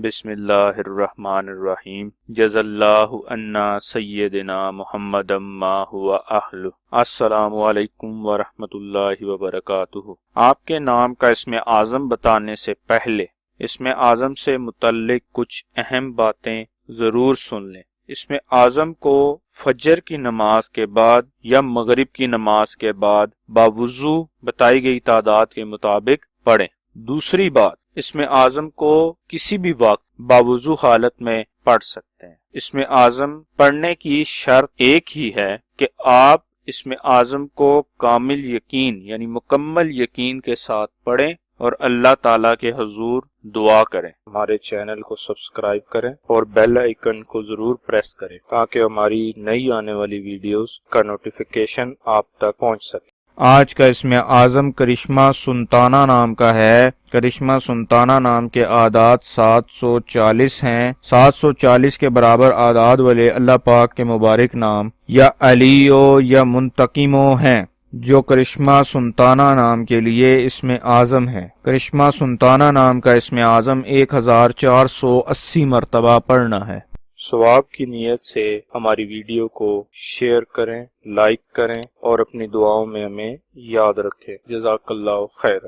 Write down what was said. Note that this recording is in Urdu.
بسم اللہ الرحمن الرحیم جز اللہ عنا سیدنا محمد ما ہوا اہل۔ السلام علیکم ورحمۃ اللہ وبرکاتہ۔ آپ کے نام کا اسم اعظم بتانے سے پہلے اسم اعظم سے متعلق کچھ اہم باتیں ضرور سن لیں۔ اسم اعظم کو فجر کی نماز کے بعد یا مغرب کی نماز کے بعد باوضو بتائی گئی تعداد کے مطابق پڑھیں۔ دوسری بات، اسم اعظم کو کسی بھی وقت باوضو حالت میں پڑھ سکتے ہیں۔ اسم اعظم پڑھنے کی شرط ایک ہی ہے کہ آپ اسم اعظم کو کامل یقین یعنی مکمل یقین کے ساتھ پڑھیں اور اللہ تعالیٰ کے حضور دعا کریں۔ ہمارے چینل کو سبسکرائب کریں اور بیل آئیکن کو ضرور پریس کریں تاکہ ہماری نئی آنے والی ویڈیوز کا نوٹیفیکیشن آپ تک پہنچ سکے۔ آج کا اسم اعظم کرشمہ سلطانہ نام کا ہے۔ کرشمہ سلطانہ نام کے اعداد 740 ہیں۔ 740 کے برابر اعداد والے اللہ پاک کے مبارک نام یا علیو یا منتقمو ہیں جو کرشمہ سلطانہ نام کے لیے اسم اعظم ہے۔ کرشمہ سلطانہ نام کا اسم اعظم 1480 مرتبہ پڑھنا ہے۔ ثواب کی نیت سے ہماری ویڈیو کو شیئر کریں، لائک کریں اور اپنی دعاؤں میں ہمیں یاد رکھیں۔ جزاک اللہ خیر۔